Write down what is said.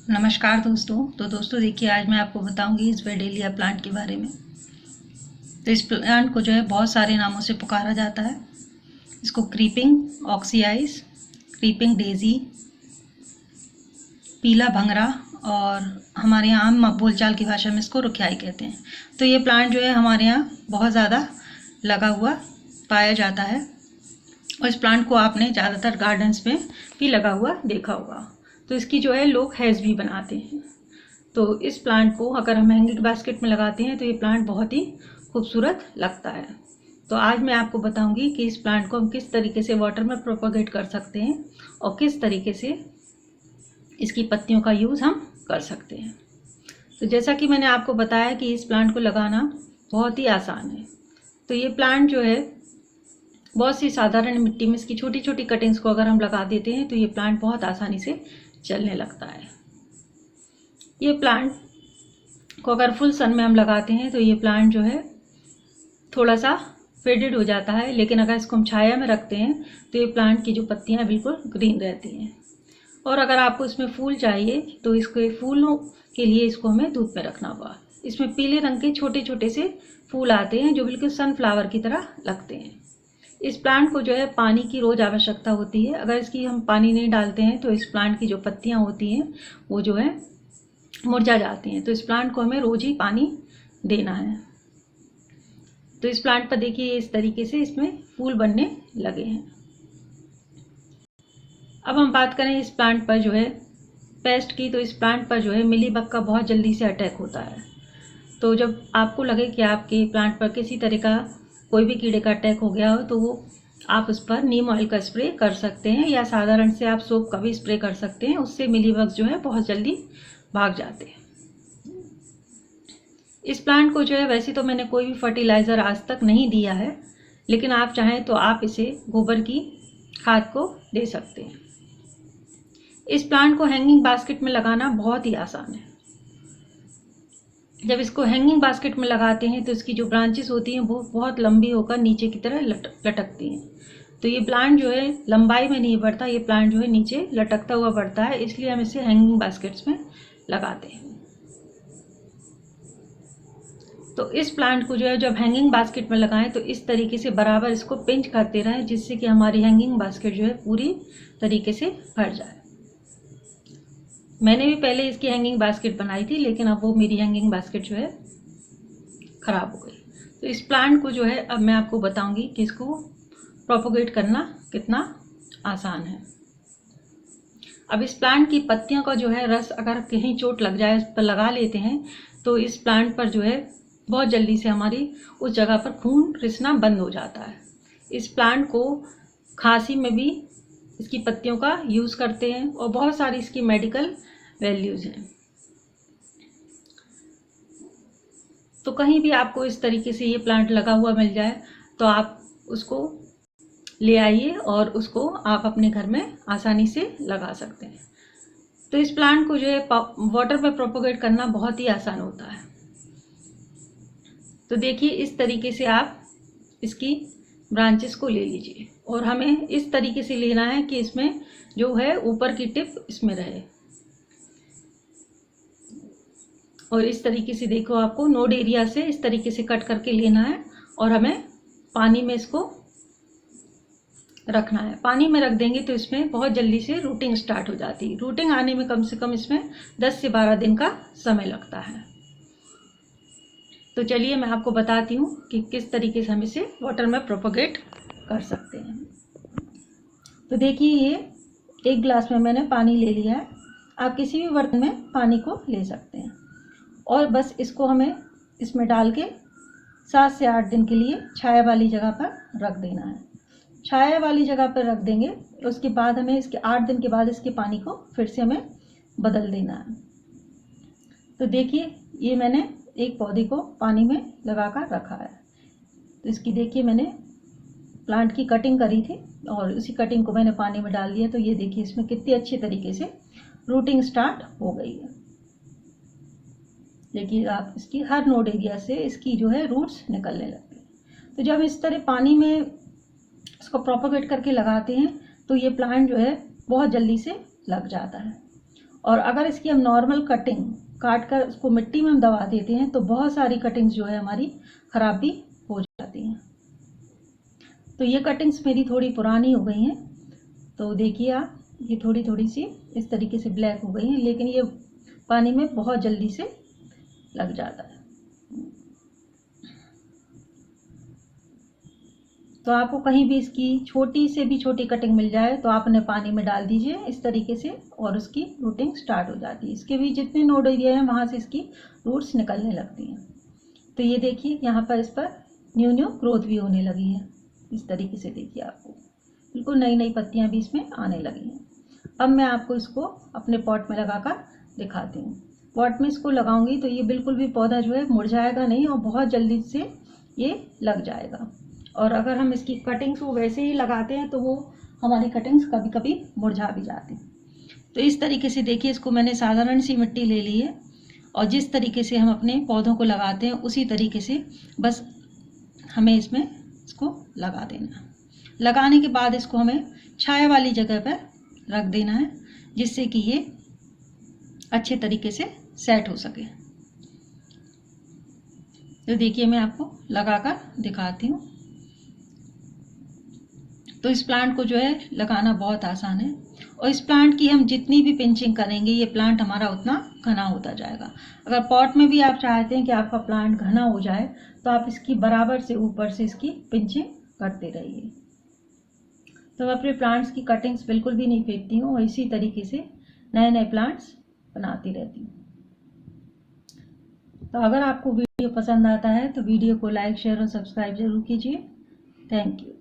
नमस्कार दोस्तों देखिए, आज मैं आपको बताऊंगी इस वेडेलिया प्लांट के बारे में। तो इस प्लांट को जो है बहुत सारे नामों से पुकारा जाता है। इसको क्रीपिंग ऑक्सीआइस, क्रीपिंग डेजी, पीला भंगरा और हमारे यहाँ आम बोलचाल की भाषा में इसको रुखियाई कहते हैं। तो ये प्लांट जो है हमारे यहाँ बहुत ज़्यादा लगा हुआ पाया जाता है और इस प्लांट को आपने ज़्यादातर गार्डन्स में भी लगा हुआ देखा होगा। तो इसकी जो है लोग हैज़ भी बनाते हैं। तो इस प्लांट को अगर हम हैंगिंग बास्केट में लगाते हैं तो ये प्लांट बहुत ही खूबसूरत लगता है। तो आज मैं आपको बताऊंगी कि इस प्लांट को हम किस तरीके से वाटर में प्रोपोगेट कर सकते हैं और किस तरीके से इसकी पत्तियों का यूज़ हम कर सकते हैं। तो जैसा कि मैंने आपको बताया कि इस प्लांट को लगाना बहुत ही आसान है। तो ये प्लांट जो है बहुत सी साधारण मिट्टी में इसकी छोटी छोटी कटिंग्स को अगर हम लगा देते हैं तो ये प्लांट बहुत आसानी से चलने लगता है। ये प्लांट को अगर फुल सन में हम लगाते हैं तो ये प्लांट जो है थोड़ा सा फेडेड हो जाता है, लेकिन अगर इसको हम छाया में रखते हैं तो ये प्लांट की जो पत्तियां बिल्कुल ग्रीन रहती हैं। और अगर आपको इसमें फूल चाहिए तो इसके फूलों के लिए इसको हमें धूप में रखना होगा। इसमें पीले रंग के छोटे छोटे से फूल आते हैं जो बिल्कुल सनफ्लावर की तरह लगते हैं। इस प्लांट को जो है पानी की रोज़ आवश्यकता होती है। अगर इसकी हम पानी नहीं डालते हैं तो इस प्लांट की जो पत्तियां होती हैं वो जो है मुरझा जाती हैं। तो इस प्लांट को हमें रोज़ ही पानी देना है। तो इस प्लांट पर देखिए इस तरीके से इसमें फूल बनने लगे हैं। अब हम बात करें इस प्लांट पर जो है पेस्ट की, तो इस प्लांट पर जो है मिलीबग का बहुत जल्दी से अटैक होता है। तो जब आपको लगे कि आपके प्लांट पर किसी तरह का कोई भी कीड़े का अटैक हो गया हो तो वो आप उस पर नीम ऑयल का स्प्रे कर सकते हैं या साधारण से आप सोप का भी स्प्रे कर सकते हैं। उससे मिलीबग्स जो है बहुत जल्दी भाग जाते हैं। इस प्लांट को जो है वैसे तो मैंने कोई भी फर्टिलाइज़र आज तक नहीं दिया है, लेकिन आप चाहें तो आप इसे गोबर की खाद को दे सकते हैं। इस प्लांट को हैंगिंग बास्केट में लगाना बहुत ही आसान है। जब इसको हैंगिंग बास्केट में लगाते हैं तो इसकी जो ब्रांचेस होती हैं वो बहुत लंबी होकर नीचे की तरह लटकती हैं। तो ये प्लांट जो है लंबाई में नहीं बढ़ता, ये प्लांट जो है नीचे लटकता हुआ बढ़ता है, इसलिए हम इसे हैंगिंग बास्केट्स में लगाते हैं। तो इस प्लांट को जो है जब हैंगिंग बास्केट में लगाएं तो इस तरीके से बराबर इसको पिंच करते रहें, जिससे कि हमारी हैंगिंग बास्केट जो है पूरी तरीके से भर जाए। मैंने भी पहले इसकी हैंगिंग बास्केट बनाई थी, लेकिन अब वो मेरी हैंगिंग बास्केट जो है ख़राब हो गई। तो इस प्लांट को जो है अब मैं आपको बताऊंगी कि इसको प्रोपोगेट करना कितना आसान है। अब इस प्लांट की पत्तियों का जो है रस अगर कहीं चोट लग जाए, उस पर लगा लेते हैं तो इस प्लांट पर जो है बहुत जल्दी से हमारी उस जगह पर खून रिसना बंद हो जाता है। इस प्लांट को खांसी में भी इसकी पत्तियों का यूज़ करते हैं और बहुत सारी इसकी मेडिकल वैल्यूज़ हैं। तो कहीं भी आपको इस तरीके से ये प्लांट लगा हुआ मिल जाए तो आप उसको ले आइए और उसको आप अपने घर में आसानी से लगा सकते हैं। तो इस प्लांट को जो है वाटर पे प्रोपोगेट करना बहुत ही आसान होता है। तो देखिए इस तरीके से आप इसकी ब्रांचेस को ले लीजिए और हमें इस तरीके से लेना है कि इसमें जो है ऊपर की टिप इसमें रहे। और इस तरीके से देखो आपको नोड एरिया से इस तरीके से कट करके लेना है और हमें पानी में इसको रखना है। पानी में रख देंगे तो इसमें बहुत जल्दी से रूटिंग स्टार्ट हो जाती है। रूटिंग आने में कम से कम इसमें 10 से 12 दिन का समय लगता है। तो चलिए मैं आपको बताती हूँ कि किस तरीके से हम इसे वाटर में प्रोपोगेट कर सकते हैं। तो देखिए ये एक गिलास में मैंने पानी ले लिया है। आप किसी भी बर्तन में पानी को ले सकते हैं और बस इसको हमें इसमें डाल के 7 से 8 दिन के लिए छाया वाली जगह पर रख देना है। छाया वाली जगह पर रख देंगे, उसके बाद हमें इसके 8 दिन के बाद इसके पानी को फिर से हमें बदल देना है। तो देखिए ये मैंने एक पौधे को पानी में लगा कर रखा है। तो इसकी देखिए मैंने प्लांट की कटिंग करी थी और उसी कटिंग को मैंने पानी में डाल दिया। तो ये देखिए इसमें कितनी अच्छे तरीके से रूटिंग स्टार्ट हो गई है। देखिए आप इसकी हर नोड एरिया से इसकी जो है रूट्स निकलने लगती हैं। तो जब हम इस तरह पानी में इसको प्रोपोगेट करके लगाते हैं तो ये प्लांट जो है बहुत जल्दी से लग जाता है और अगर इसकी हम नॉर्मल कटिंग काट कर उसको मिट्टी में हम दबा देते हैं तो बहुत सारी कटिंग्स जो है हमारी ख़राब भी हो जाती हैं। तो ये कटिंग्स मेरी थोड़ी पुरानी हो गई हैं, तो देखिए आप, ये थोड़ी थोड़ी सी इस तरीके से ब्लैक हो गई हैं, लेकिन ये पानी में बहुत जल्दी से लग जाता है। तो आपको कहीं भी इसकी छोटी से भी छोटी कटिंग मिल जाए तो आप उन्हें पानी में डाल दीजिए इस तरीके से, और उसकी रूटिंग स्टार्ट हो जाती है। इसके भी जितने नोड एरिया हैं वहाँ से इसकी रूट्स निकलने लगती हैं। तो ये देखिए यहाँ पर इस पर न्यू न्यू ग्रोथ भी होने लगी है। इस तरीके से देखिए आपको बिल्कुल नई नई पत्तियाँ भी इसमें आने लगी हैं। अब मैं आपको इसको अपने पॉट में लगा कर दिखाती हूँ। पॉट में इसको लगाऊंगी तो ये बिल्कुल भी पौधा जो है मुरझाएगा नहीं और बहुत जल्दी से ये लग जाएगा। और अगर हम इसकी कटिंग्स को वैसे ही लगाते हैं तो वो हमारी कटिंग्स कभी कभी मुरझा भी जाती हैं। तो इस तरीके से देखिए, इसको मैंने साधारण सी मिट्टी ले ली है और जिस तरीके से हम अपने पौधों को लगाते हैं उसी तरीके से बस हमें इसमें इसको लगा देना है। लगाने के बाद इसको हमें छाया वाली जगह पर रख देना है जिससे कि ये अच्छे तरीके से सेट हो सके। तो देखिए मैं आपको लगाकर दिखाती हूँ। तो इस प्लांट को जो है लगाना बहुत आसान है और इस प्लांट की हम जितनी भी पिंचिंग करेंगे ये प्लांट हमारा उतना घना होता जाएगा। अगर पॉट में भी आप चाहते हैं कि आपका प्लांट घना हो जाए तो आप इसकी बराबर से ऊपर से इसकी पिंचिंग करते रहिए। तो मैं अपने प्लांट्स की कटिंग्स बिल्कुल भी नहीं फेंकती हूँ और इसी तरीके से नए नए प्लांट्स बनाती रहती हूँ। तो अगर आपको वीडियो पसंद आता है तो वीडियो को लाइक, शेयर और सब्सक्राइब जरूर कीजिए। Thank you.